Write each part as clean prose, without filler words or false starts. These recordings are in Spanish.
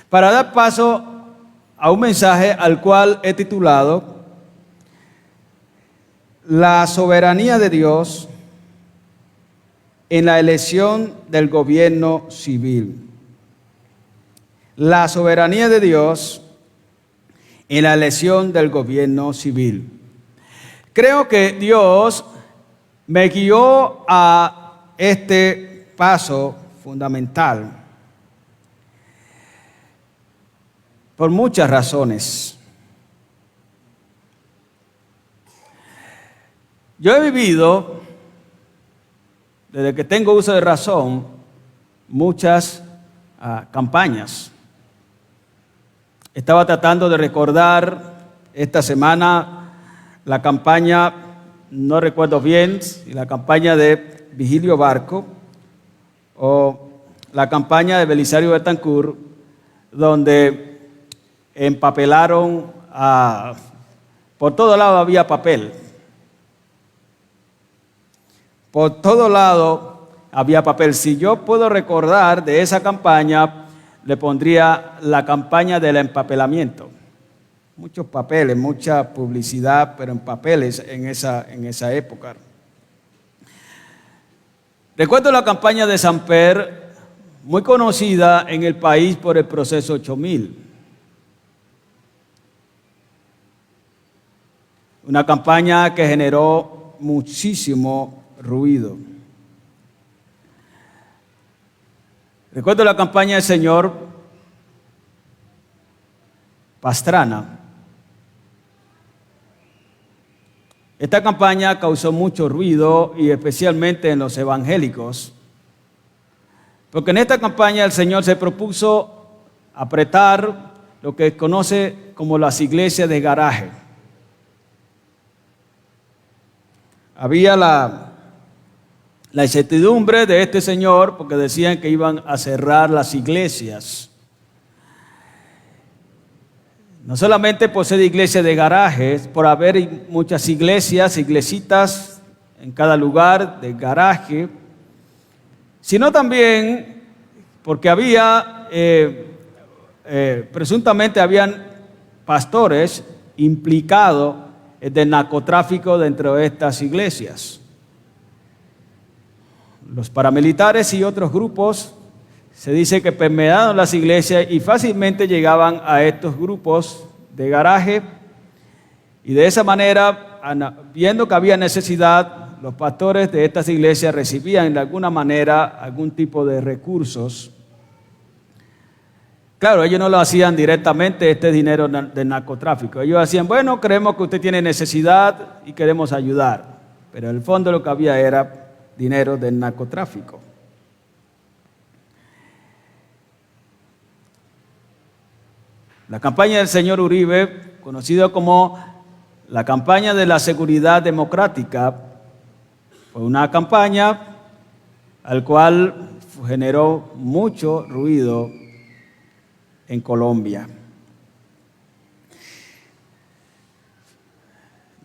para dar paso a un mensaje al cual he titulado La soberanía de Dios en la elección del gobierno civil. La soberanía de Dios en la elección del gobierno civil. Creo que Dios me guió a este paso fundamental por muchas razones. Yo he vivido, desde que tengo uso de razón, muchas campañas. Estaba tratando de recordar esta semana la campaña, no recuerdo bien, si la campaña de Vigilio Barco o la campaña de Belisario Betancourt, donde empapelaron, por todo lado había papel. Por todo lado había papel. Si yo puedo recordar de esa campaña, le pondría la campaña del empapelamiento. Muchos papeles, mucha publicidad, pero en papeles en esa época. Recuerdo la campaña de Samper, muy conocida en el país por el proceso 8000. Una campaña que generó muchísimo ruido. Recuerdo la campaña del señor Pastrana. Esta campaña causó mucho ruido y especialmente en los evangélicos, porque en esta campaña el Señor se propuso apretar lo que conoce como las iglesias de garaje. Había la incertidumbre de este señor porque decían que iban a cerrar las iglesias. No solamente por ser iglesia de garajes, por haber muchas iglesias, iglesitas en cada lugar de garaje, sino también porque había, presuntamente habían pastores implicados del narcotráfico dentro de estas iglesias. Los paramilitares y otros grupos se dice que permearon las iglesias y fácilmente llegaban a estos grupos de garaje, y de esa manera, viendo que había necesidad, los pastores de estas iglesias recibían de alguna manera algún tipo de recursos. Claro, ellos no lo hacían directamente, este dinero del narcotráfico. Ellos hacían, bueno, creemos que usted tiene necesidad y queremos ayudar. Pero en el fondo lo que había era dinero del narcotráfico. La campaña del señor Uribe, conocida como la campaña de la seguridad democrática, fue una campaña al cual generó mucho ruido en Colombia.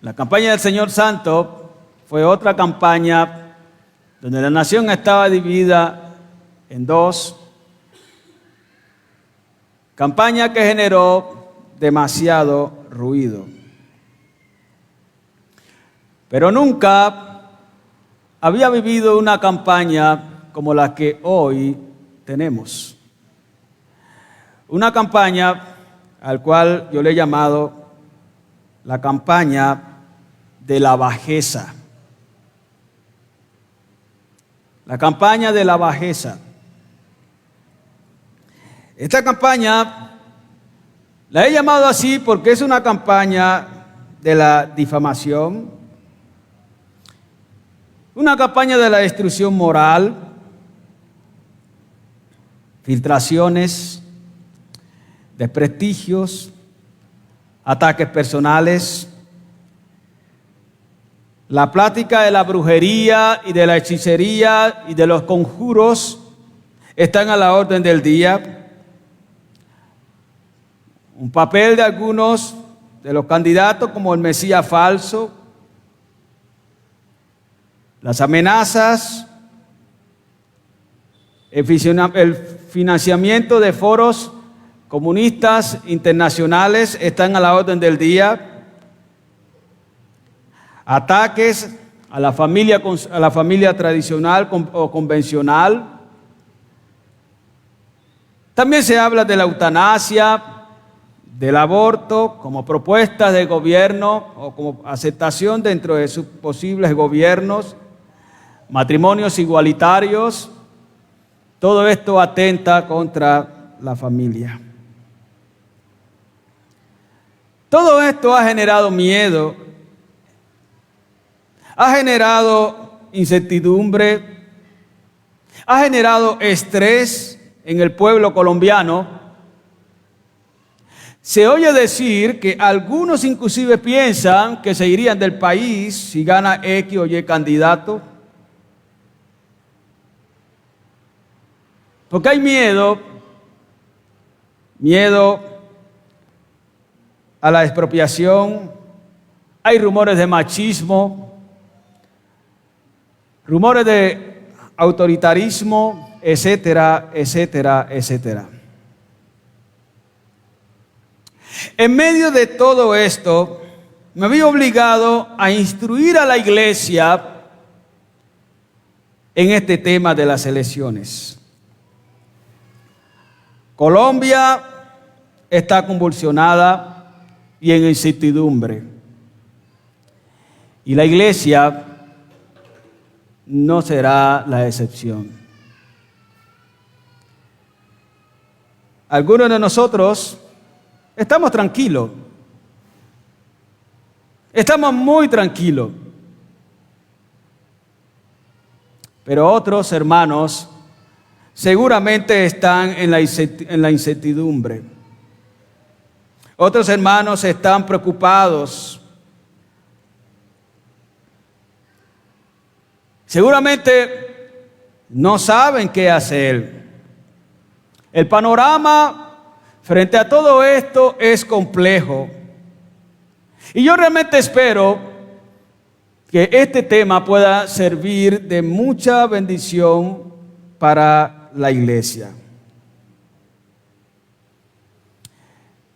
La campaña del señor Santos fue otra campaña donde la nación estaba dividida en dos. Campaña que generó demasiado ruido. Pero nunca había vivido una campaña como la que hoy tenemos. Una campaña al cual yo le he llamado la campaña de la bajeza. La campaña de la bajeza. Esta campaña la he llamado así porque es una campaña de la difamación, una campaña de la destrucción moral, filtraciones, desprestigios, ataques personales. La plática de la brujería y de la hechicería y de los conjuros están a la orden del día. Un papel de algunos de los candidatos como el Mesías falso, las amenazas, el financiamiento de foros comunistas internacionales están a la orden del día. Ataques a la familia tradicional o convencional. También se habla de la eutanasia, del aborto como propuestas del gobierno o como aceptación dentro de sus posibles gobiernos, matrimonios igualitarios. Todo esto atenta contra la familia. Todo esto ha generado miedo, ha generado incertidumbre, ha generado estrés en el pueblo colombiano. Se oye decir que algunos inclusive piensan que se irían del país si gana X o Y candidato. Porque hay miedo a la expropiación, hay rumores de machismo, rumores de autoritarismo, etcétera, etcétera, etcétera. En medio de todo esto, me vi obligado a instruir a la iglesia en este tema de las elecciones. Colombia está convulsionada y en incertidumbre. Y la iglesia no será la excepción. Algunos de nosotros estamos tranquilos. Estamos muy tranquilos. Pero otros hermanos seguramente están en la incertidumbre. Otros hermanos están preocupados. Seguramente no saben qué hacer. El panorama frente a todo esto es complejo. Y yo realmente espero que este tema pueda servir de mucha bendición para la iglesia.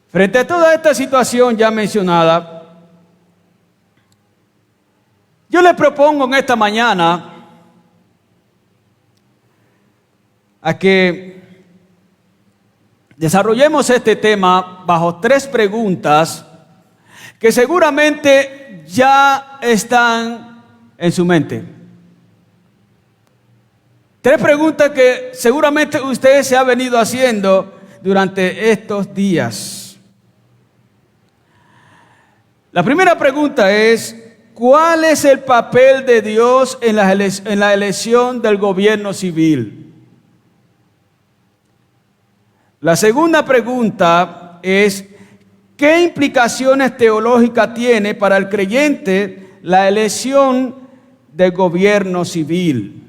Frente a toda esta situación ya mencionada, yo les propongo en esta mañana a que desarrollemos este tema bajo 3 preguntas que seguramente ya están en su mente. 3 preguntas que seguramente usted se ha venido haciendo durante estos días. La primera pregunta es: ¿cuál es el papel de Dios en la elección del gobierno civil? La segunda pregunta es: ¿qué implicaciones teológicas tiene para el creyente la elección del gobierno civil?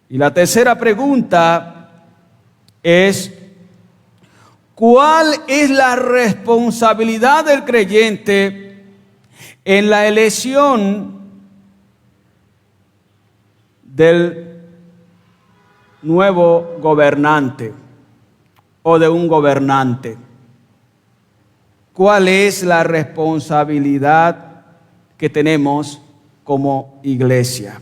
Y la tercera pregunta es: ¿cuál es la responsabilidad del creyente en la elección del nuevo gobernante o de un gobernante? ¿Cuál es la responsabilidad que tenemos como iglesia?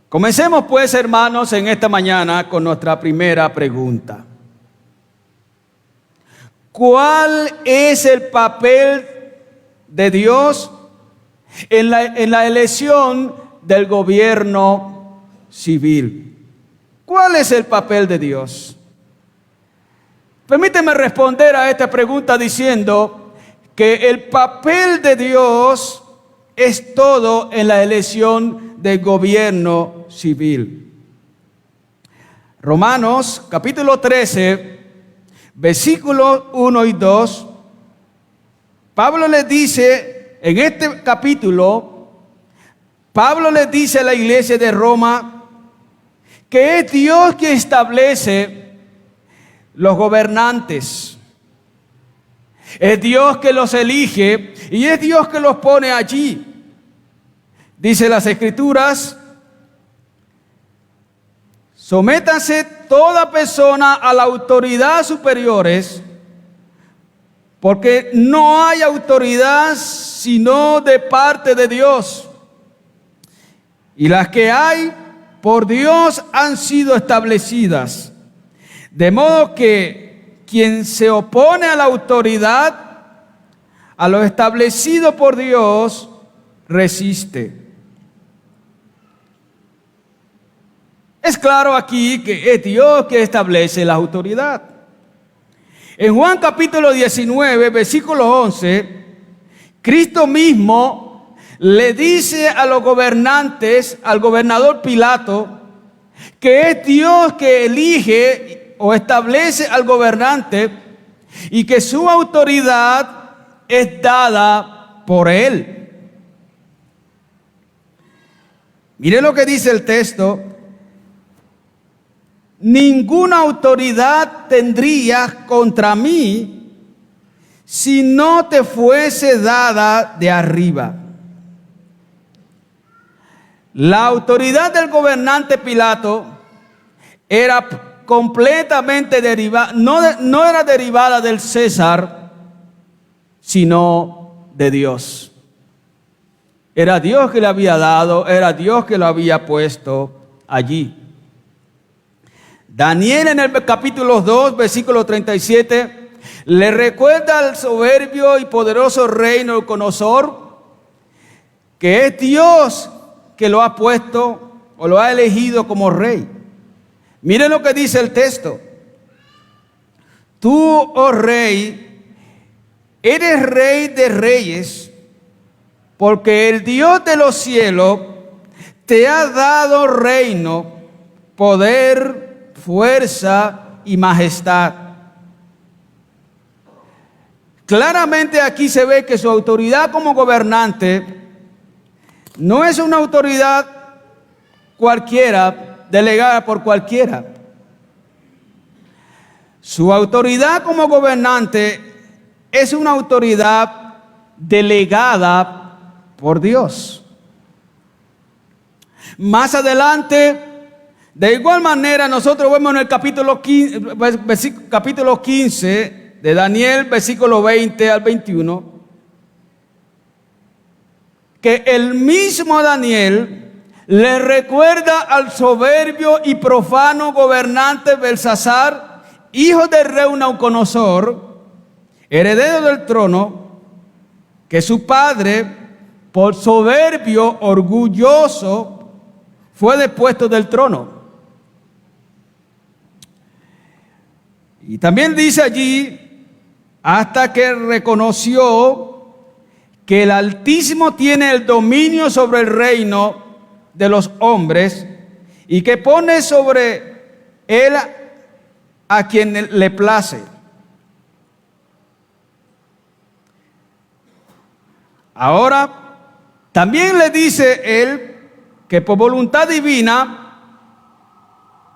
Comencemos pues, hermanos, en esta mañana con nuestra primera pregunta. ¿Cuál es el papel de Dios en la elección del gobierno civil? ¿Cuál es el papel de Dios? Permíteme responder a esta pregunta diciendo que el papel de Dios es todo en la elección del gobierno civil. Romanos capítulo 13, versículos 1 y 2, Pablo les dice, en este capítulo, Pablo les dice a la iglesia de Roma que es Dios quien establece los gobernantes. Es Dios que los elige y es Dios que los pone allí. Dice las Escrituras: sométase toda persona a la autoridad superiores, porque no hay autoridad sino de parte de Dios. Y las que hay por Dios han sido establecidas. De modo que quien se opone a la autoridad, a lo establecido por Dios, resiste. Es claro aquí que es Dios que establece la autoridad. En Juan capítulo 19, versículo 11, Cristo mismo le dice a los gobernantes, al gobernador Pilato, que es Dios que elige o establece al gobernante y que su autoridad es dada por él. Mire lo que dice el texto: ninguna autoridad tendrías contra mí si no te fuese dada de arriba. La autoridad del gobernante Pilato era completamente derivada, no era derivada del César, sino de Dios. Era Dios que le había dado, era Dios que lo había puesto allí. Daniel en el capítulo 2, versículo 37, le recuerda al soberbio y poderoso rey Nabucodonosor que es Dios que lo ha puesto o lo ha elegido como rey. Miren lo que dice el texto: tú, oh rey, eres rey de reyes, porque el Dios de los cielos te ha dado reino, poder, fuerza y majestad. Claramente aquí se ve que su autoridad como gobernante no es una autoridad cualquiera, delegada por cualquiera. Su autoridad como gobernante es una autoridad delegada por Dios. Más adelante, de igual manera, nosotros vemos en el capítulo 15 de Daniel, versículo 20 al 21, que el mismo Daniel le recuerda al soberbio y profano gobernante Belsasar, hijo del rey Nabucodonosor, heredero del trono, que su padre, por soberbio, orgulloso, fue depuesto del trono. Y también dice allí, hasta que reconoció que el Altísimo tiene el dominio sobre el reino de los hombres y que pone sobre él a quien le place. Ahora, también le dice él que por voluntad divina,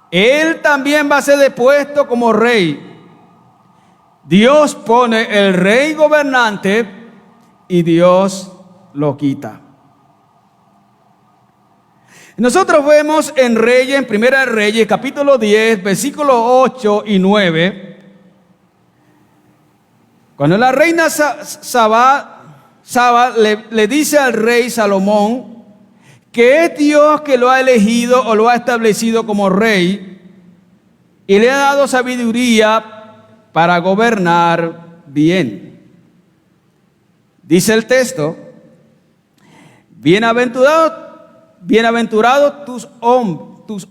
él también va a ser depuesto como rey. Dios pone el rey gobernante y Dios lo quita. Nosotros vemos en Reyes, en Primera de Reyes, capítulo 10, versículos 8 y 9, cuando la reina Saba le dice al rey Salomón que es Dios que lo ha elegido o lo ha establecido como rey y le ha dado sabiduría para gobernar bien. Dice el texto: bienaventurados tus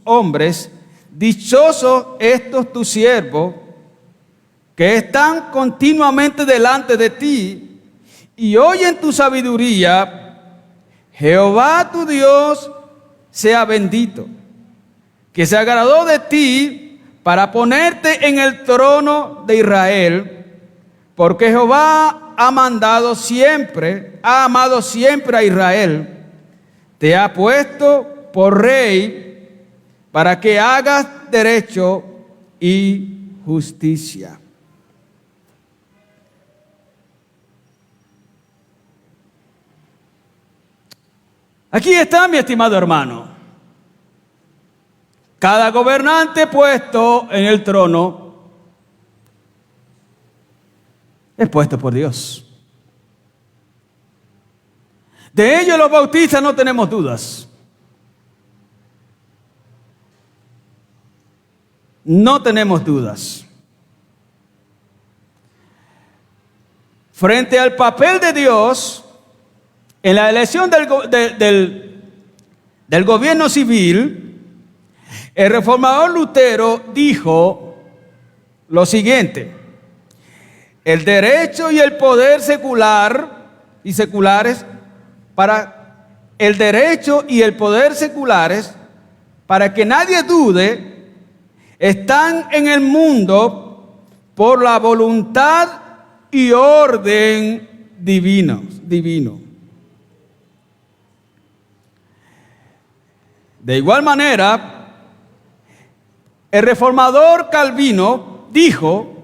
hombres, dichosos estos tus siervos, que están continuamente delante de ti y oyen tu sabiduría. Jehová tu Dios sea bendito, que se agradó de ti para ponerte en el trono de Israel, porque Jehová ha amado siempre a Israel. Te ha puesto por rey para que hagas derecho y justicia. Aquí está, mi estimado hermano. Cada gobernante puesto en el trono es puesto por Dios. De ello los bautistas no tenemos dudas. No tenemos dudas. Frente al papel de Dios en la elección del gobierno civil, el reformador Lutero dijo lo siguiente: el derecho y el poder secular y seculares para el derecho y el poder seculares, para que nadie dude, están en el mundo por la voluntad y orden divino. De igual manera, el reformador Calvino dijo: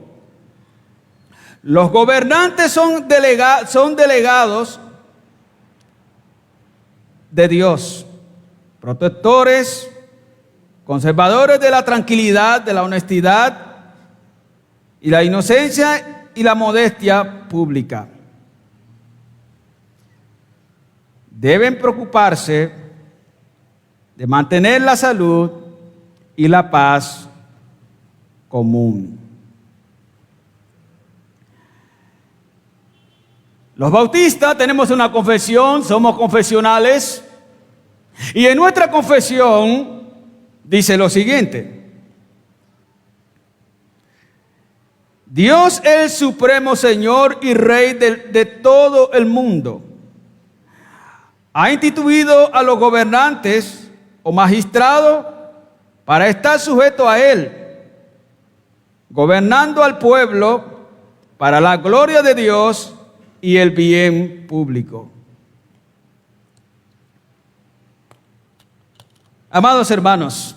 los gobernantes son delegados de Dios, protectores, conservadores de la tranquilidad, de la honestidad y la inocencia y la modestia pública. Deben preocuparse de mantener la salud y la paz común. Los bautistas tenemos una confesión, somos confesionales, y en nuestra confesión dice lo siguiente: Dios es el supremo Señor y Rey de todo el mundo. Ha instituido a los gobernantes o magistrados para estar sujetos a Él, gobernando al pueblo para la gloria de Dios y el bien público. Amados hermanos,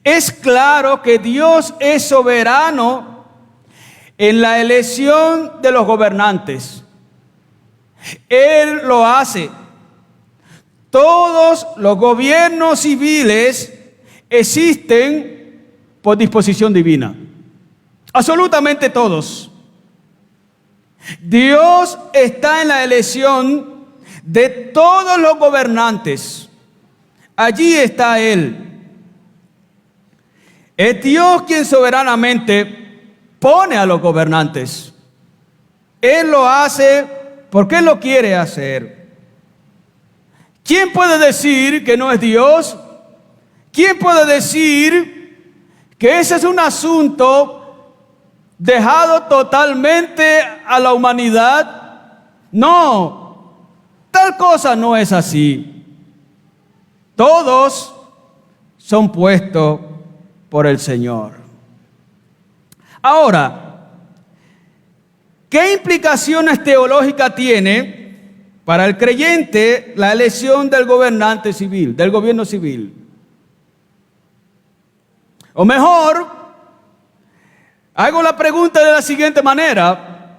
es claro que Dios es soberano en la elección de los gobernantes. Él lo hace. Todos los gobiernos civiles existen por disposición divina. Absolutamente todos. Dios está en la elección de todos los gobernantes. Allí está Él. Es Dios quien soberanamente pone a los gobernantes. Él lo hace porque Él lo quiere hacer. ¿Quién puede decir que no es Dios? ¿Quién puede decir que ese es un asunto dejado totalmente a la humanidad? No, tal cosa no es así. Todos son puestos por el Señor. Ahora, ¿qué implicaciones teológicas tiene para el creyente la elección del gobernante civil, del gobierno civil? O mejor, hago la pregunta de la siguiente manera: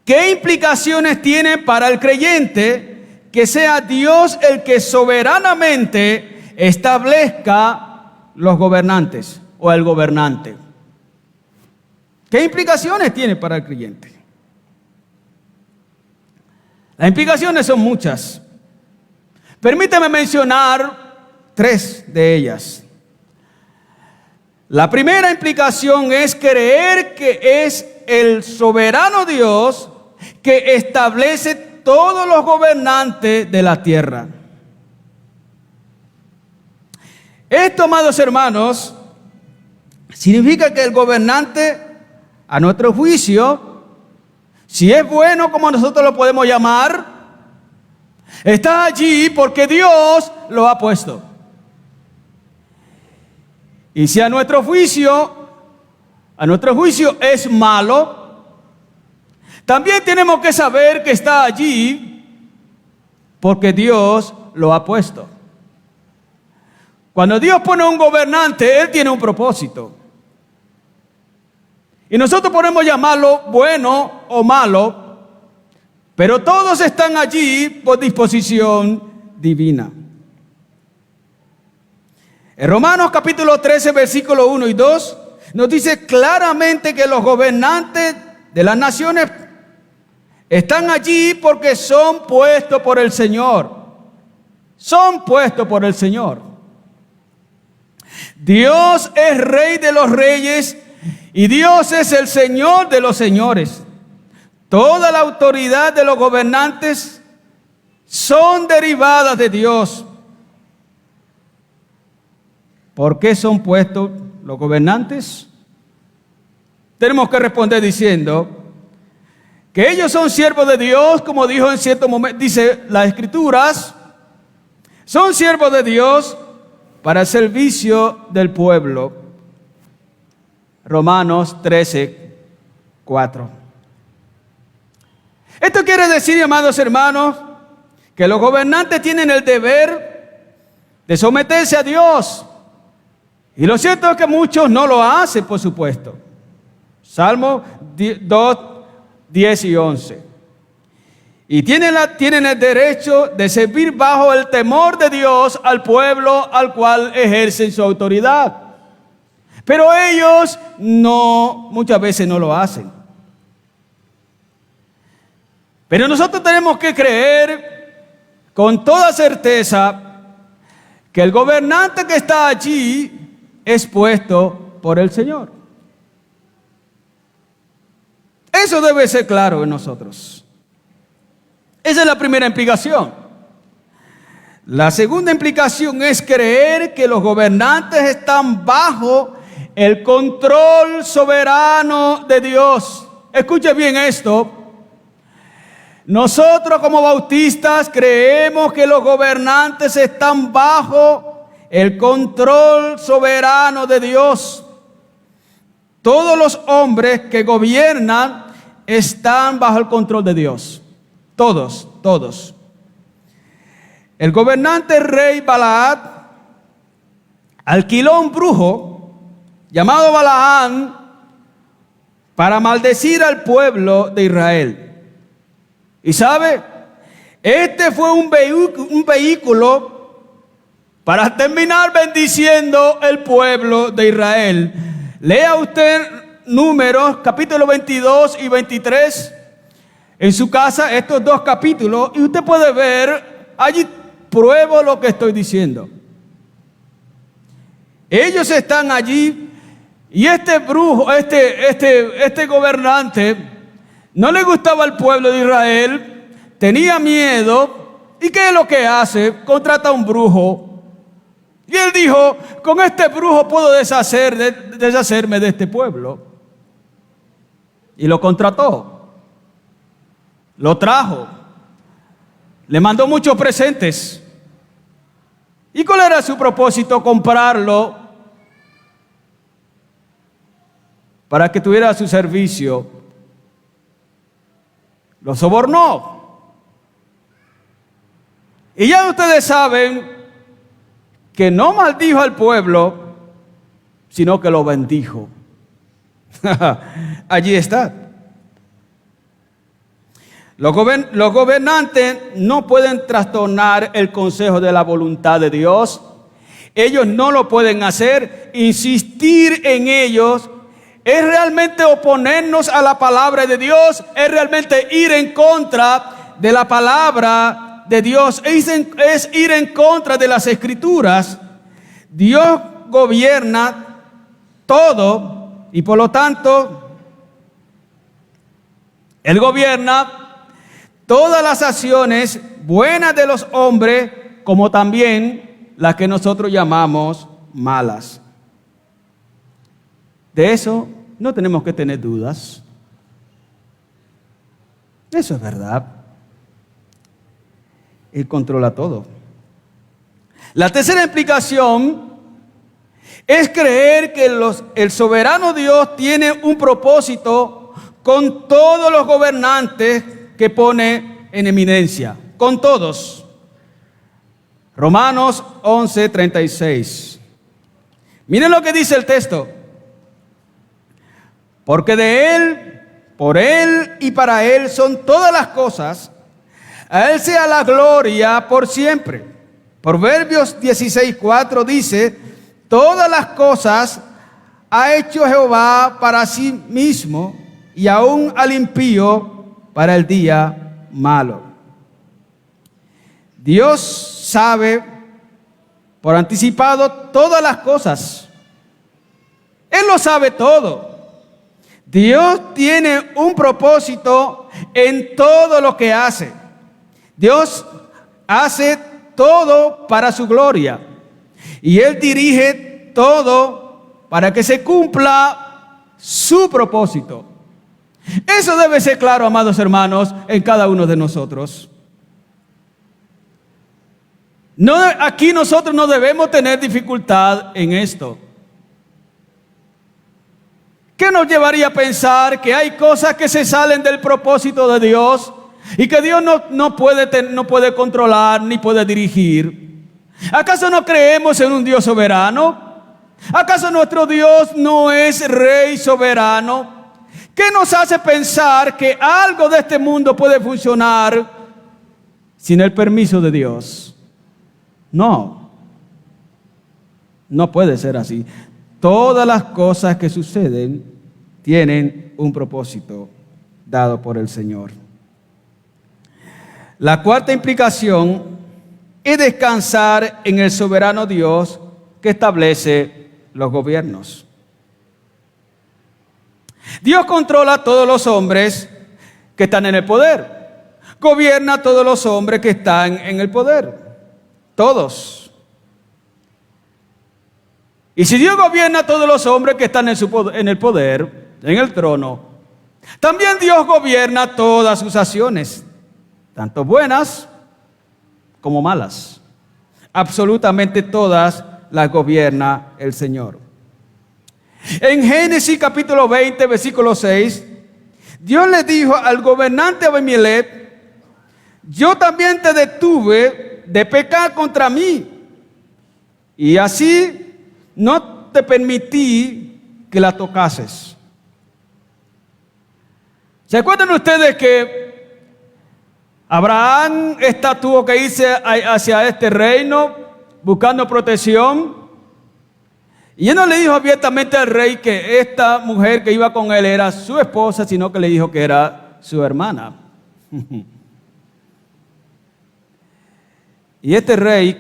¿qué implicaciones tiene para el creyente que sea Dios el que soberanamente establezca los gobernantes o el gobernante? ¿Qué implicaciones tiene para el creyente? Las implicaciones son muchas. Permítame mencionar 3 de ellas. La primera implicación es creer que es el soberano Dios que establece todos los gobernantes de la tierra. Esto, amados hermanos, significa que el gobernante, a nuestro juicio, si es bueno como nosotros lo podemos llamar, está allí porque Dios lo ha puesto. Y si a nuestro juicio es malo, también tenemos que saber que está allí porque Dios lo ha puesto. Cuando Dios pone un gobernante, Él tiene un propósito. Y nosotros podemos llamarlo bueno o malo, pero todos están allí por disposición divina. En Romanos capítulo 13, versículos 1 y 2, nos dice claramente que los gobernantes de las naciones están allí porque son puestos por el Señor. Son puestos por el Señor. Dios es Rey de los reyes y Dios es el Señor de los señores. Toda la autoridad de los gobernantes son derivadas de Dios. ¿Por qué son puestos los gobernantes? Tenemos que responder diciendo que ellos son siervos de Dios, como dijo en cierto momento, dice las Escrituras, son siervos de Dios para el servicio del pueblo. Romanos 13, 4. Esto quiere decir, amados hermanos, que los gobernantes tienen el deber de someterse a Dios. Y lo cierto es que muchos no lo hacen, por supuesto. Salmo 2, 10 y 11. Y tienen el derecho de servir bajo el temor de Dios al pueblo al cual ejercen su autoridad. Pero ellos muchas veces no lo hacen. Pero nosotros tenemos que creer con toda certeza que el gobernante que está allí es puesto por el Señor. Eso debe ser claro en nosotros. Esa es la primera implicación. La segunda implicación es creer que los gobernantes están bajo el control soberano de Dios. Escuche bien esto. Nosotros como bautistas creemos que los gobernantes están bajo el control soberano de Dios. Todos los hombres que gobiernan están bajo el control de Dios. Todos. El gobernante rey Balaad alquiló un brujo llamado Balaán para maldecir al pueblo de Israel. Y sabe, este fue un vehículo para terminar bendiciendo el pueblo de Israel. Lea usted Números, capítulo 22 y 23, en su casa, estos dos capítulos, y usted puede ver, allí pruebo lo que estoy diciendo. Ellos están allí, y este brujo, este gobernante, no le gustaba al pueblo de Israel, tenía miedo, ¿y qué es lo que hace? Contrata a un brujo. Y él dijo, con este brujo puedo deshacerme de este pueblo. Y lo contrató. Lo trajo. Le mandó muchos presentes. ¿Y cuál era su propósito? Comprarlo para que tuviera a su servicio. Lo sobornó. Y ya ustedes saben que no maldijo al pueblo, sino que lo bendijo. Allí está. Los gobernantes no pueden trastornar el consejo de la voluntad de Dios. Ellos no lo pueden hacer. Insistir en ellos es realmente oponernos a la palabra de Dios, es realmente ir en contra de la palabra de Dios, es ir en contra de las Escrituras. Dios gobierna todo y por lo tanto Él gobierna todas las acciones buenas de los hombres, como también las que nosotros llamamos malas. De eso no tenemos que tener dudas. Eso es verdad. Él controla todo. La tercera implicación es creer que el soberano Dios tiene un propósito con todos los gobernantes que pone en eminencia. Con todos. Romanos 11:36. Miren lo que dice el texto. Porque de Él, por Él y para Él son todas las cosas, A Él sea la gloria por siempre. Proverbios 16:4 dice: todas las cosas ha hecho Jehová para sí mismo, y aún al impío para el día malo. Dios sabe por anticipado todas las cosas. Él lo sabe todo. Dios tiene un propósito en todo lo que hace. Dios hace todo para su gloria. Y Él dirige todo para que se cumpla su propósito. Eso debe ser claro, amados hermanos, en cada uno de nosotros. No, aquí nosotros no debemos tener dificultad en esto. ¿Qué nos llevaría a pensar que hay cosas que se salen del propósito de Dios y que Dios no puede controlar ni puede dirigir? ¿Acaso no creemos en un Dios soberano? ¿Acaso nuestro Dios no es Rey soberano? ¿Qué nos hace pensar que algo de este mundo puede funcionar sin el permiso de Dios? No puede ser así. Todas las cosas que suceden tienen un propósito dado por el Señor. La cuarta implicación es descansar en el soberano Dios que establece los gobiernos. Dios controla a todos los hombres que están en el poder. Gobierna a todos los hombres que están en el poder. Todos. Y si Dios gobierna a todos los hombres que están en el poder, en el trono, también Dios gobierna todas sus acciones, tanto buenas como malas. Absolutamente todas las gobierna el Señor. En Génesis capítulo 20, versículo 6, Dios le dijo al gobernante Abimelech: yo también te detuve de pecar contra mí, y así no te permití que la tocases. ¿Se acuerdan ustedes que Abraham tuvo que irse hacia este reino buscando protección? Y él no le dijo abiertamente al rey que esta mujer que iba con él era su esposa, sino que le dijo que era su hermana. Y este rey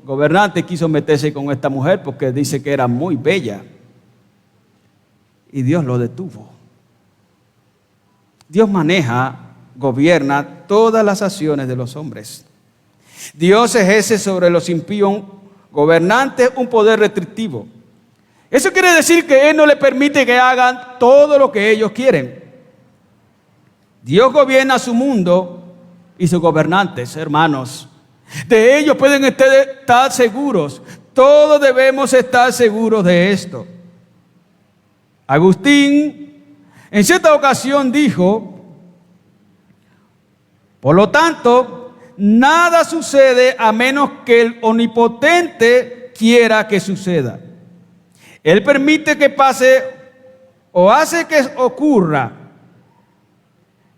gobernante quiso meterse con esta mujer porque dice que era muy bella. Y Dios lo detuvo. Dios gobierna todas las acciones de los hombres. Dios ejerce sobre los impíos gobernantes un poder restrictivo. Eso quiere decir que Él no le permite que hagan todo lo que ellos quieren. Dios gobierna su mundo y sus gobernantes, hermanos. De ellos pueden estar seguros. Todos debemos estar seguros de esto. Agustín en cierta ocasión dijo: por lo tanto, nada sucede a menos que el Omnipotente quiera que suceda. Él permite que pase o hace que ocurra.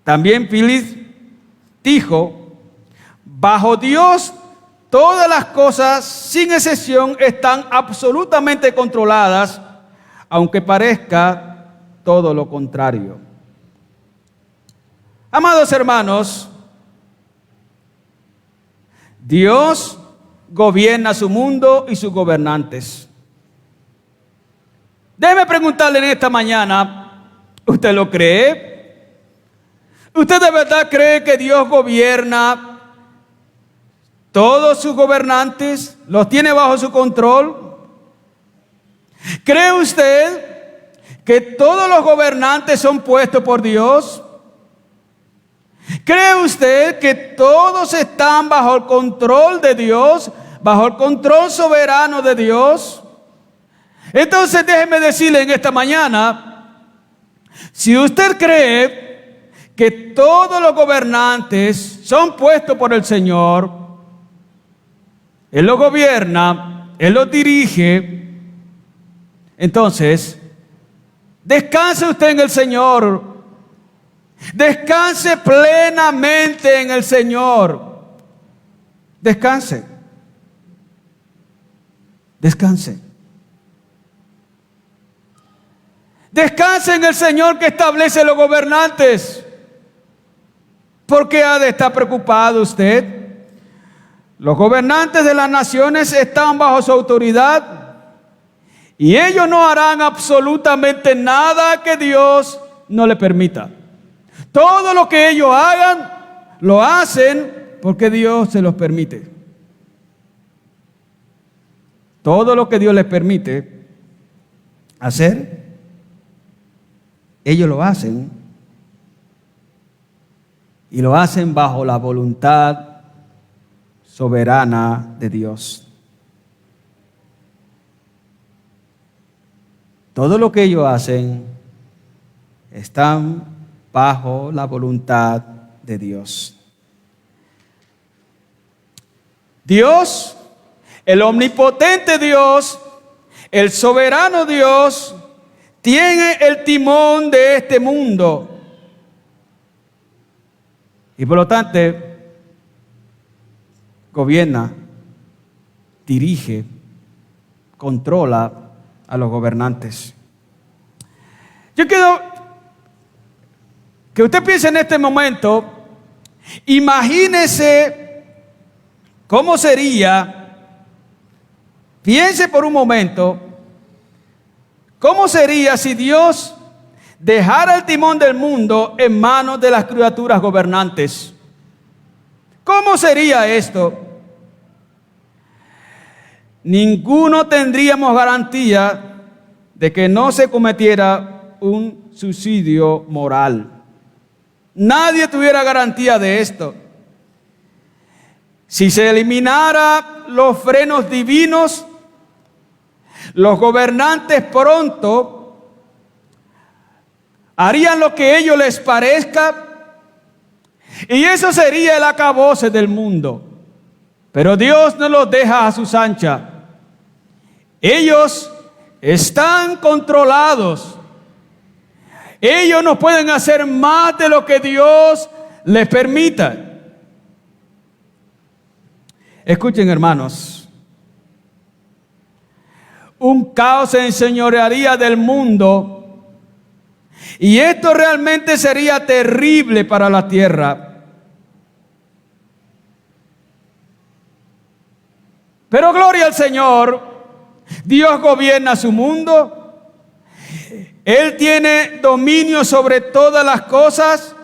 También Phillips dijo: bajo Dios, todas las cosas, sin excepción, están absolutamente controladas, aunque parezca todo lo contrario. Amados hermanos, Dios gobierna su mundo y sus gobernantes. Déjeme preguntarle en esta mañana, ¿usted lo cree? ¿Usted de verdad cree que Dios gobierna todos sus gobernantes? ¿Los tiene bajo su control? ¿Cree usted que todos los gobernantes son puestos por Dios? ¿Cree usted que todos están bajo el control de Dios, bajo el control soberano de Dios? Entonces déjeme decirle en esta mañana, si usted cree que todos los gobernantes son puestos por el Señor, Él los gobierna, Él los dirige, entonces descanse usted en el Señor Descanse plenamente en el Señor. Descanse. Descanse. Descanse en el Señor que establece los gobernantes. ¿Por qué ha de estar preocupado usted? Los gobernantes de las naciones están bajo su autoridad y ellos no harán absolutamente nada que Dios no le permita. Todo lo que ellos hagan, lo hacen porque Dios se los permite. Todo lo que Dios les permite hacer, ellos lo hacen. Y lo hacen bajo la voluntad soberana de Dios. Todo lo que ellos hacen están bajo la voluntad de Dios. Dios, el omnipotente Dios, el soberano Dios, tiene el timón de este mundo. Y por lo tanto, gobierna, dirige, controla a los gobernantes. Yo quiero que usted piense en este momento, imagínese cómo sería, piense por un momento, cómo sería si Dios dejara el timón del mundo en manos de las criaturas gobernantes. ¿Cómo sería esto? Ninguno tendríamos garantía de que no se cometiera un suicidio moral. Nadie tuviera garantía de esto. Si se eliminara los frenos divinos, los gobernantes pronto harían lo que a ellos les parezca y eso sería el acabose del mundo. Pero Dios no los deja a sus anchas. Ellos están controlados. Ellos no pueden hacer más de lo que Dios les permita. Escuchen, hermanos. Un caos se enseñorearía del mundo. Y esto realmente sería terrible para la tierra. Pero gloria al Señor, Dios gobierna su mundo. Él tiene dominio sobre todas las cosas.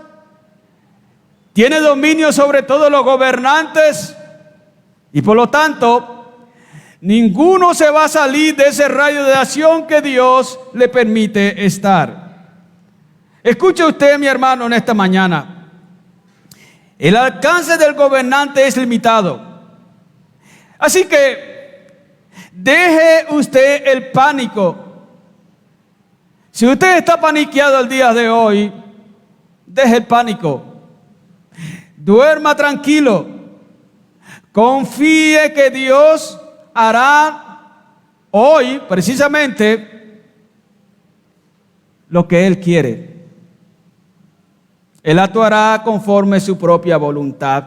Tiene dominio sobre todos los gobernantes. Y por lo tanto, ninguno se va a salir de ese radio de acción que Dios le permite estar. Escuche usted, mi hermano, en esta mañana. El alcance del gobernante es limitado. Así que deje usted el pánico. Si usted está paniqueado el día de hoy, deje el pánico. Duerma tranquilo. Confíe que Dios hará hoy, precisamente, lo que Él quiere. Él actuará conforme su propia voluntad.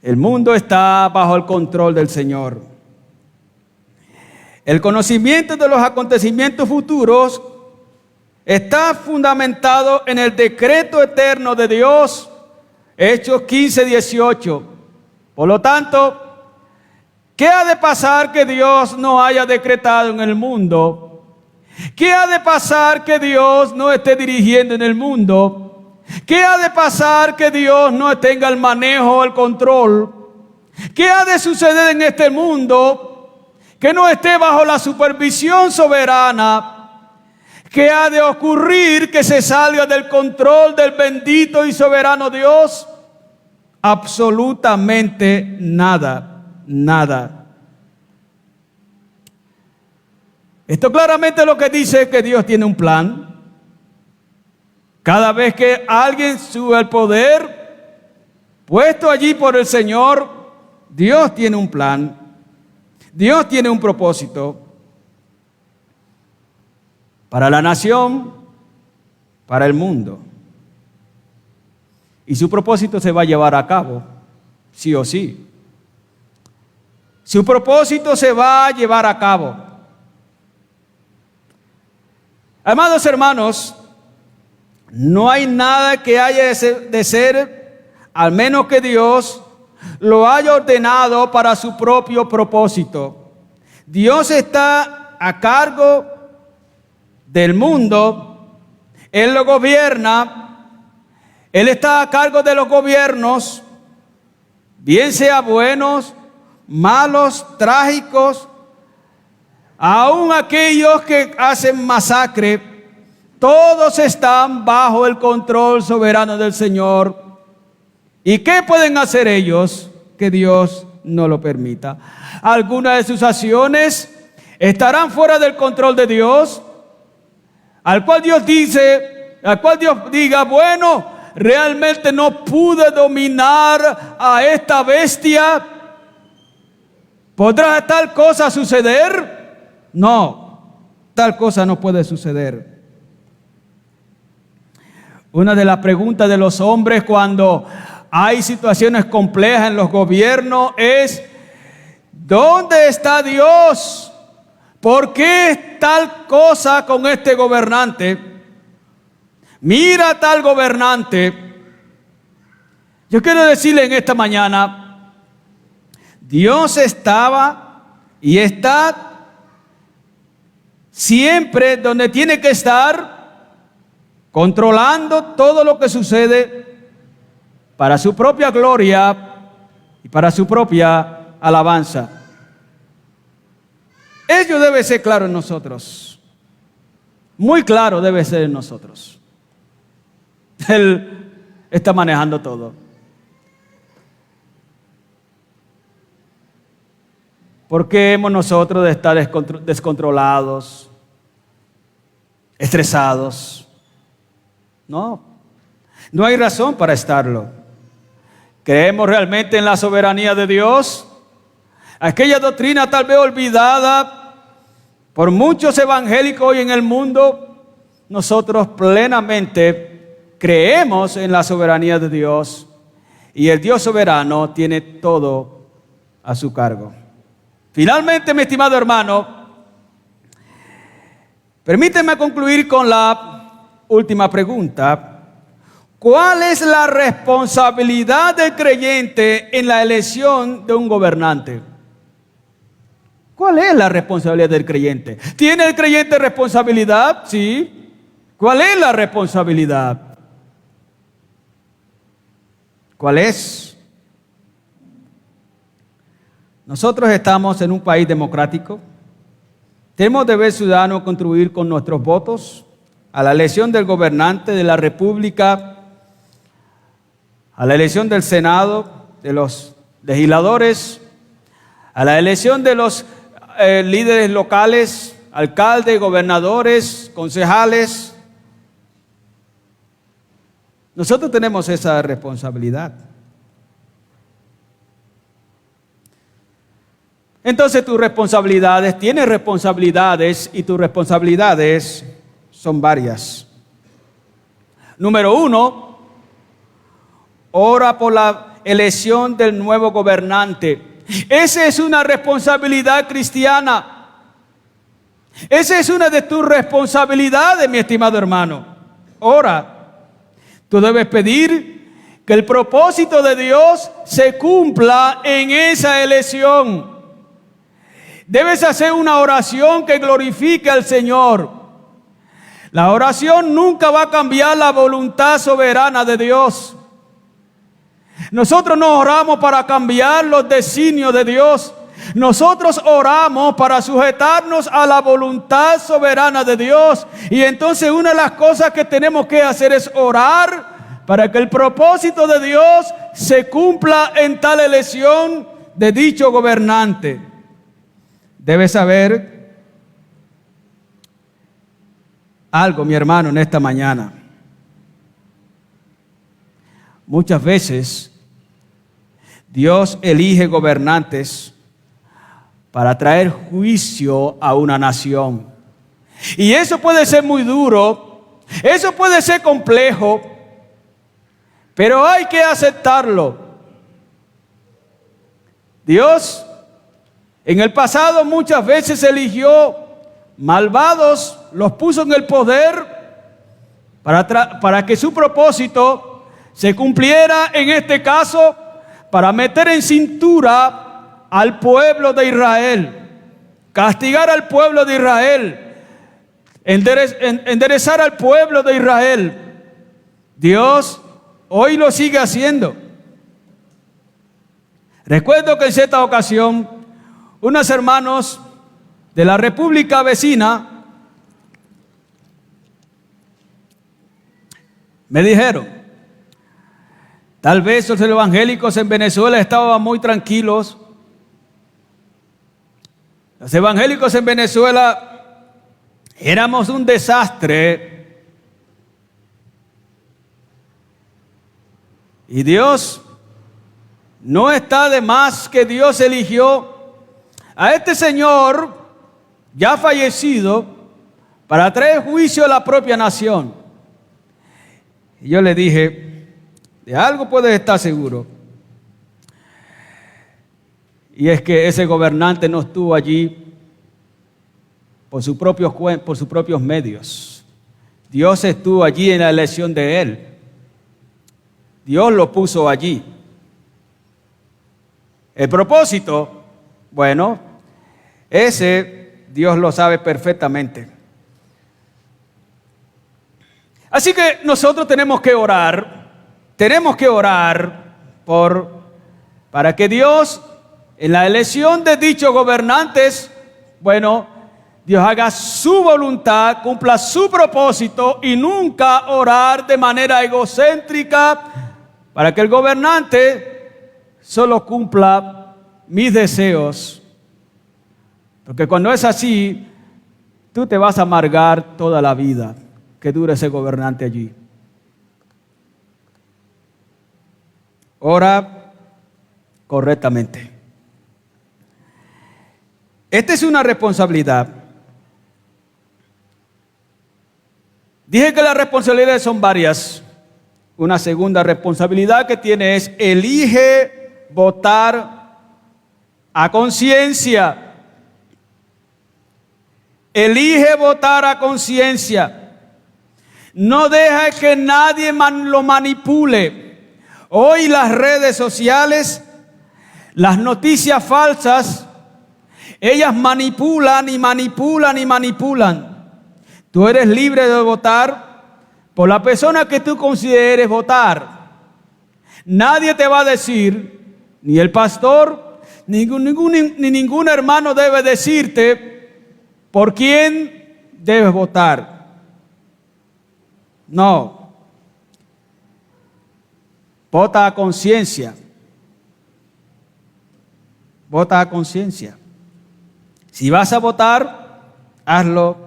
El mundo está bajo el control del Señor. El conocimiento de los acontecimientos futuros está fundamentado en el decreto eterno de Dios, Hechos 15:18. Por lo tanto, ¿qué ha de pasar que Dios no haya decretado en el mundo? ¿Qué ha de pasar que Dios no esté dirigiendo en el mundo? ¿Qué ha de pasar que Dios no tenga el manejo, el control? ¿Qué ha de suceder en este mundo que no esté bajo la supervisión soberana? ¿Qué ha de ocurrir que se salga del control del bendito y soberano Dios? Absolutamente nada, nada. Esto claramente lo que dice es que Dios tiene un plan. Cada vez que alguien sube al poder, puesto allí por el Señor, Dios tiene un plan. Dios tiene un propósito para la nación, para el mundo. Y su propósito se va a llevar a cabo, sí o sí. Su propósito se va a llevar a cabo. Amados hermanos, no hay nada que haya de ser, al menos que Dios lo haya ordenado para su propio propósito. Dios está a cargo del mundo, Él lo gobierna, Él está a cargo de los gobiernos, bien sea buenos, malos, trágicos, aun aquellos que hacen masacre, todos están bajo el control soberano del Señor. ¿Y qué pueden hacer ellos que Dios no lo permita? Algunas de sus acciones estarán fuera del control de Dios, al cual Dios diga, bueno, realmente no pude dominar a esta bestia. ¿Podrá tal cosa suceder? No, tal cosa no puede suceder. Una de las preguntas de los hombres cuando hay situaciones complejas en los gobiernos es: ¿dónde está Dios? ¿Por qué tal cosa con este gobernante? Mira tal gobernante. Yo quiero decirle en esta mañana, Dios estaba y está siempre donde tiene que estar, controlando todo lo que sucede para su propia gloria y para su propia alabanza. Ello debe ser claro en nosotros. Muy claro debe ser en nosotros. Él está manejando todo. ¿Por qué hemos nosotros de estar descontrolados, estresados? No hay razón para estarlo. ¿Creemos realmente en la soberanía de Dios? Aquella doctrina tal vez olvidada por muchos evangélicos hoy en el mundo, nosotros plenamente creemos en la soberanía de Dios y el Dios soberano tiene todo a su cargo. Finalmente, mi estimado hermano, permíteme concluir con la última pregunta. ¿Cuál es la responsabilidad del creyente en la elección de un gobernante? ¿Cuál es la responsabilidad del creyente? ¿Tiene el creyente responsabilidad? Sí. ¿Cuál es la responsabilidad? ¿Cuál es? Nosotros estamos en un país democrático. Tenemos deber ciudadano contribuir con nuestros votos a la elección del gobernante de la República, a la elección del Senado, de los legisladores, a la elección de los líderes locales, alcaldes, gobernadores, concejales. Nosotros tenemos esa responsabilidad. Entonces tienes responsabilidades y tus responsabilidades son varias. Número 1, ora por la elección del nuevo gobernante. Esa es una responsabilidad cristiana. Esa es una de tus responsabilidades, mi estimado hermano. Ora. Tú debes pedir que el propósito de Dios se cumpla en esa elección. Debes hacer una oración que glorifique al Señor. La oración nunca va a cambiar la voluntad soberana de Dios. Nosotros no oramos para cambiar los designios de Dios. Nosotros oramos para sujetarnos a la voluntad soberana de Dios. Y entonces una de las cosas que tenemos que hacer es orar para que el propósito de Dios se cumpla en tal elección de dicho gobernante. Debes saber algo, mi hermano, en esta mañana. Muchas veces Dios elige gobernantes para traer juicio a una nación. Y eso puede ser muy duro, Eso puede ser complejo, pero hay que aceptarlo. Dios en el pasado muchas veces eligió malvados, los puso en el poder para que su propósito se cumpliera, en este caso, para meter en cintura al pueblo de Israel, castigar al pueblo de Israel, enderezar al pueblo de Israel. Dios hoy lo sigue haciendo. Recuerdo que en cierta ocasión, unos hermanos de la república vecina me dijeron, tal vez los evangélicos en Venezuela estaban muy tranquilos. Los evangélicos en Venezuela éramos un desastre. Y Dios, no está de más que Dios eligió a este señor ya fallecido para traer juicio a la propia nación. Y yo le dije, de algo puedes estar seguro, y es que ese gobernante no estuvo allí por sus propios medios. Dios estuvo allí en la elección de él. Dios lo puso allí. El propósito, bueno, ese Dios lo sabe perfectamente. Así que nosotros tenemos que orar para que Dios, en la elección de dichos gobernantes, bueno, Dios haga su voluntad, cumpla su propósito, y nunca orar de manera egocéntrica para que el gobernante solo cumpla mis deseos. Porque cuando es así, tú te vas a amargar toda la vida que dure ese gobernante allí. Ora correctamente. Esta es una responsabilidad. Dije que las responsabilidades son varias. Una segunda responsabilidad que tiene es: elige votar a conciencia. Elige votar a conciencia. No deja que nadie lo manipule. Hoy las redes sociales, las noticias falsas, ellas manipulan y manipulan y manipulan. Tú eres libre de votar por la persona que tú consideres votar. Nadie te va a decir, ni el pastor, ni ningún hermano debe decirte por quién debes votar. No. Vota a conciencia. Vota a conciencia. Si vas a votar, hazlo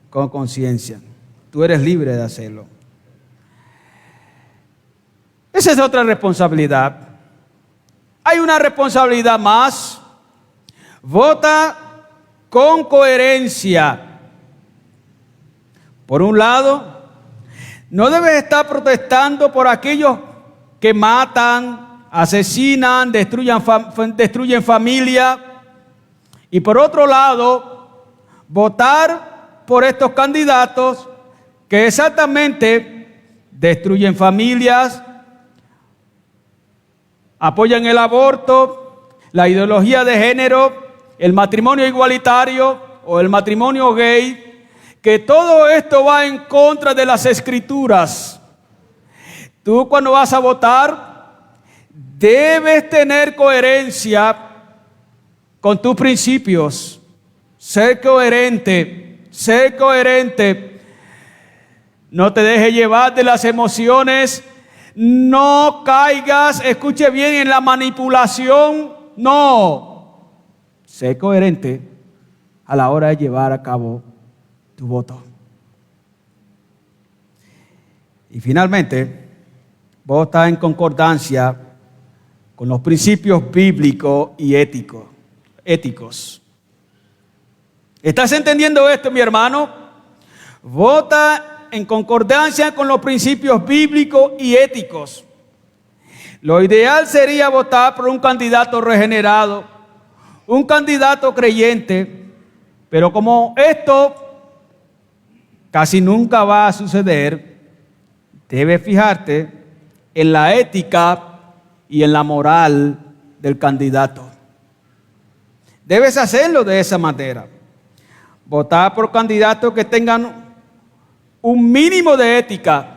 con conciencia. Tú eres libre de hacerlo. Esa es otra responsabilidad. Hay una responsabilidad más. Vota con coherencia. Por un lado, no debes estar protestando por aquellos que matan, asesinan, destruyen familia. Y por otro lado, votar por estos candidatos que exactamente destruyen familias, apoyan el aborto, la ideología de género, el matrimonio igualitario o el matrimonio gay, que todo esto va en contra de las Escrituras. Tú, cuando vas a votar, debes tener coherencia con tus principios. Sé coherente, sé coherente. No te dejes llevar de las emociones. No caigas, escuche bien, en la manipulación. No. Sé coherente a la hora de llevar a cabo tu voto. Y finalmente, vota en concordancia con los principios bíblicos y éticos. ¿Estás entendiendo esto, mi hermano? Vota en concordancia con los principios bíblicos y éticos. Lo ideal sería votar por un candidato regenerado, un candidato creyente, pero como esto casi nunca va a suceder, debes fijarte en la ética y en la moral del candidato. Debes hacerlo de esa manera. Votar por candidatos que tengan un mínimo de ética.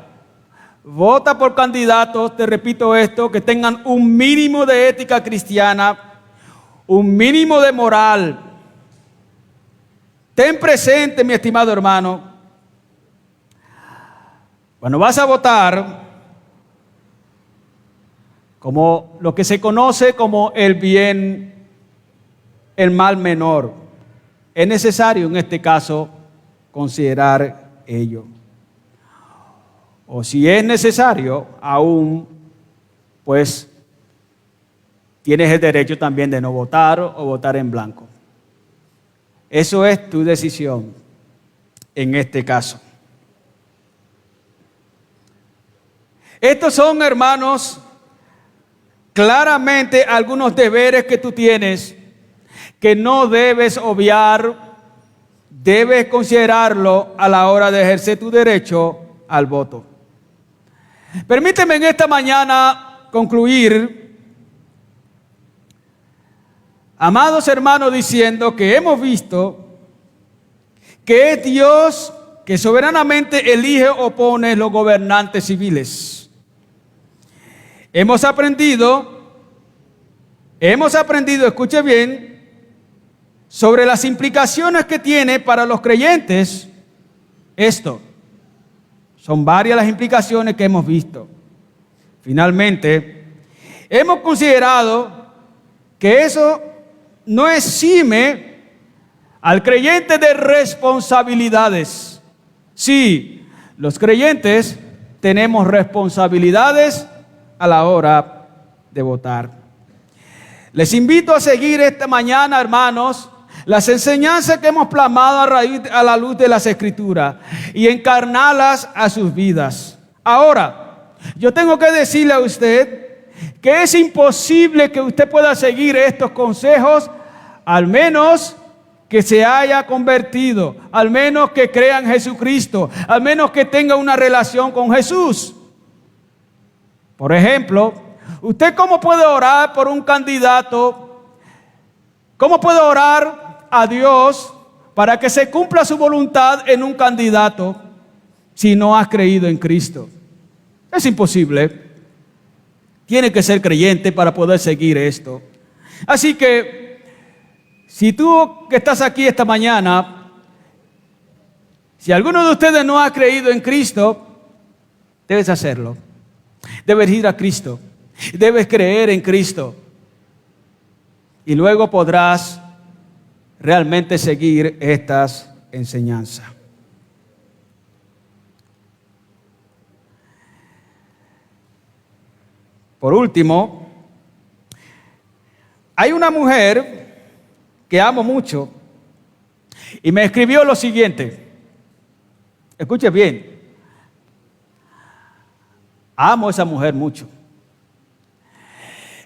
Vota por candidatos, te repito esto, que tengan un mínimo de ética cristiana, un mínimo de moral. Ten presente, mi estimado hermano, cuando vas a votar, como lo que se conoce como el bien, el mal menor, es necesario en este caso considerar ello. O si es necesario, aún, pues, tienes el derecho también de no votar o votar en blanco. Eso es tu decisión en este caso. Estos son, hermanos, claramente algunos deberes que tú tienes que no debes obviar, debes considerarlo a la hora de ejercer tu derecho al voto. Permíteme en esta mañana concluir, amados hermanos, diciendo que hemos visto que es Dios que soberanamente elige o pone los gobernantes civiles. Hemos aprendido, escuche bien, sobre las implicaciones que tiene para los creyentes esto. Son varias las implicaciones que hemos visto. Finalmente, hemos considerado que eso no exime al creyente de responsabilidades. Sí, los creyentes tenemos responsabilidades a la hora de votar. Les invito a seguir esta mañana, hermanos, las enseñanzas que hemos plasmado a la luz de las Escrituras y encarnarlas a sus vidas. Ahora, yo tengo que decirle a usted que es imposible que usted pueda seguir estos consejos, al menos que se haya convertido, al menos que crea en Jesucristo, al menos que tenga una relación con Jesús. Por ejemplo, ¿usted cómo puede orar por un candidato? ¿Cómo puede orar a Dios para que se cumpla su voluntad en un candidato si no has creído en Cristo? Es imposible. Tiene que ser creyente para poder seguir esto. Así que, si tú que estás aquí esta mañana, si alguno de ustedes no ha creído en Cristo, debes hacerlo. Debes ir a Cristo. Debes creer en Cristo. Y luego podrás realmente seguir estas enseñanzas. Por último, hay una mujer que amo mucho y me escribió lo siguiente. Escuche bien. Amo a esa mujer mucho.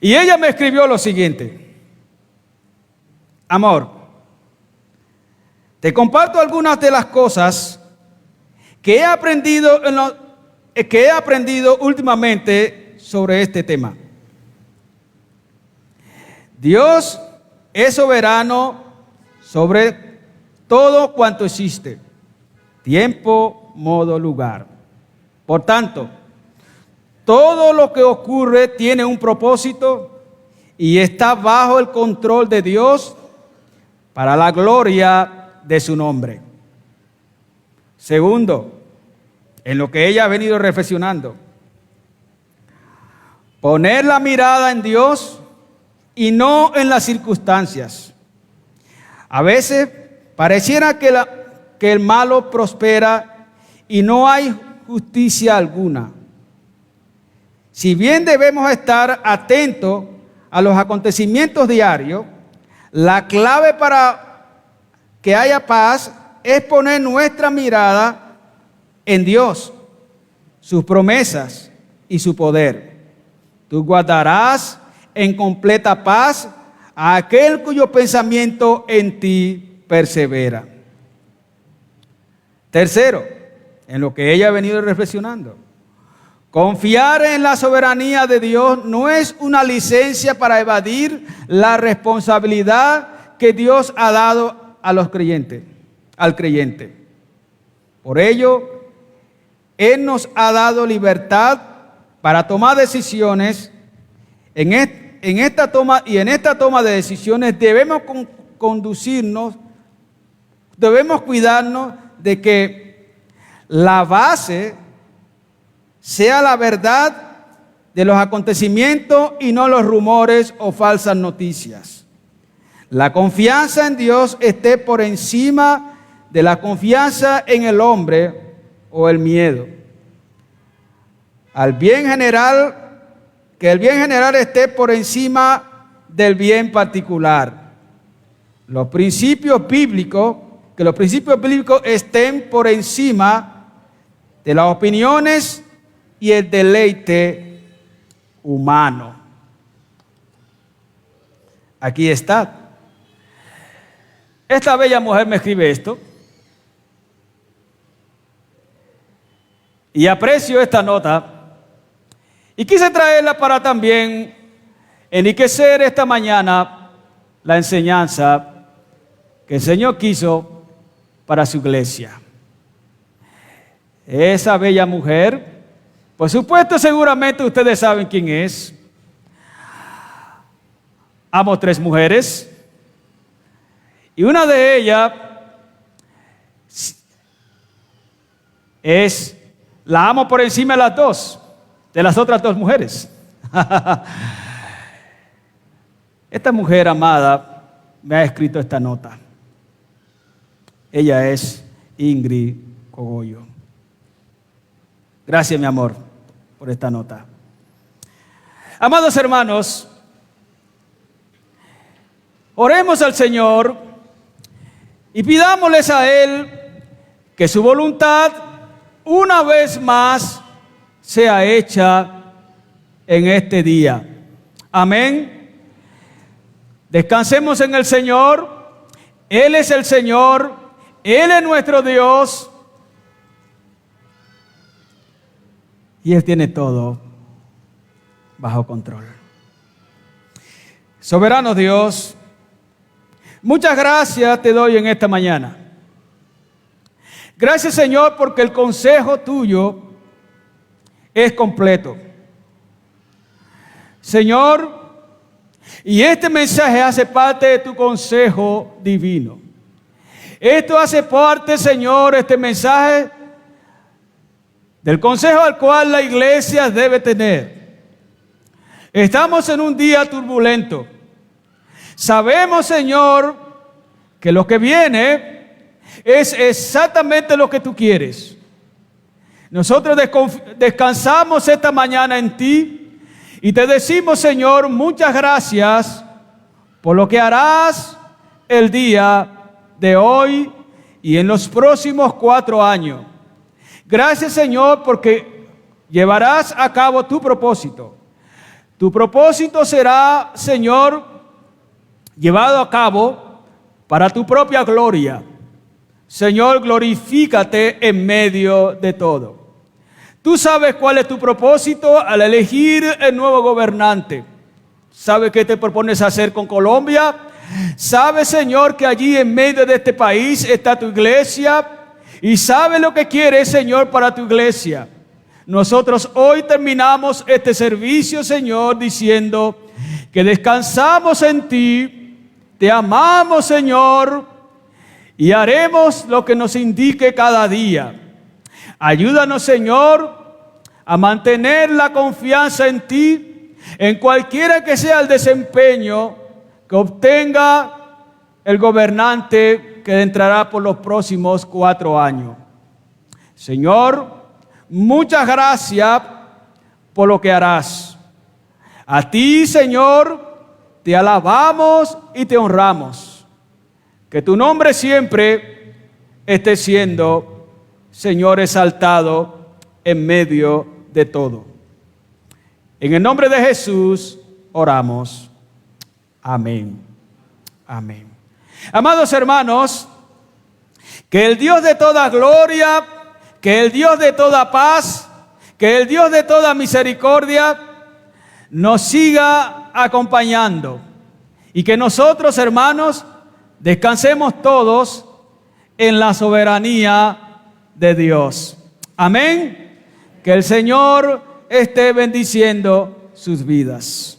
Y ella me escribió lo siguiente. Amor, te comparto algunas de las cosas que he aprendido últimamente sobre este tema. Dios es soberano sobre todo cuanto existe, tiempo, modo, lugar. Por tanto, todo lo que ocurre tiene un propósito y está bajo el control de Dios para la gloria de su nombre. Segundo, en lo que ella ha venido reflexionando, poner la mirada en Dios y no en las circunstancias. A veces pareciera que el malo prospera y no hay justicia alguna. Si bien debemos estar atentos a los acontecimientos diarios, la clave para que haya paz es poner nuestra mirada en Dios, sus promesas y su poder. Tú guardarás en completa paz a aquel cuyo pensamiento en ti persevera. Tercero, en lo que ella ha venido reflexionando. Confiar en la soberanía de Dios no es una licencia para evadir la responsabilidad que Dios ha dado a los creyentes, al creyente. Por ello, Él nos ha dado libertad para tomar decisiones. En esta toma de decisiones debemos debemos cuidarnos de que la base sea la verdad de los acontecimientos y no los rumores o falsas noticias. La confianza en Dios esté por encima de la confianza en el hombre o el miedo. Que el bien general esté por encima del bien particular. Que los principios bíblicos estén por encima de las opiniones y el deleite humano. Aquí está. Esta bella mujer me escribe esto. Y aprecio esta nota. Y quise traerla para también enriquecer esta mañana la enseñanza que el Señor quiso para su iglesia. Esa bella mujer, por supuesto, seguramente ustedes saben quién es. Amo 3 mujeres. Y una de ellas la amo por encima de las otras 2 mujeres. Esta mujer amada me ha escrito esta nota. Ella es Ingrid Cogollo. Gracias, mi amor, por esta nota. Amados hermanos, oremos al Señor y pidámosles a Él que su voluntad una vez más sea hecha en este día. Amén. Descansemos en el Señor. Él es el Señor. Él es nuestro Dios. Y Él tiene todo bajo control. Soberano Dios, muchas gracias te doy en esta mañana. Gracias, Señor, porque el consejo tuyo es completo. Señor, y este mensaje hace parte de tu consejo divino. Esto hace parte, Señor, este mensaje del consejo al cual la iglesia debe tener. Estamos en un día turbulento. Sabemos, Señor, que lo que viene es exactamente lo que tú quieres. Nosotros descansamos esta mañana en ti y te decimos, Señor, muchas gracias por lo que harás el día de hoy y en los próximos 4 años. Gracias, Señor, porque llevarás a cabo tu propósito. Tu propósito será, Señor, llevado a cabo para tu propia gloria. Señor, glorifícate en medio de todo. Tú sabes cuál es tu propósito al elegir el nuevo gobernante. ¿Sabes qué te propones hacer con Colombia? ¿Sabes, Señor, que allí en medio de este país está tu iglesia? Y sabes lo que quieres, Señor, para tu iglesia. Nosotros hoy terminamos este servicio, Señor, diciendo que descansamos en ti, te amamos, Señor, y haremos lo que nos indique cada día. Ayúdanos, Señor, a mantener la confianza en ti, en cualquiera que sea el desempeño que obtenga el gobernante que entrará por los próximos 4 años. Señor, muchas gracias por lo que harás. A ti, Señor, te alabamos y te honramos. Que tu nombre siempre esté siendo Señor exaltado en medio de todo. En el nombre de Jesús oramos. Amén. Amén. Amados hermanos, que el Dios de toda gloria, que el Dios de toda paz, que el Dios de toda misericordia nos siga acompañando y que nosotros, hermanos, descansemos todos en la soberanía de Dios. Amén. Que el Señor esté bendiciendo sus vidas.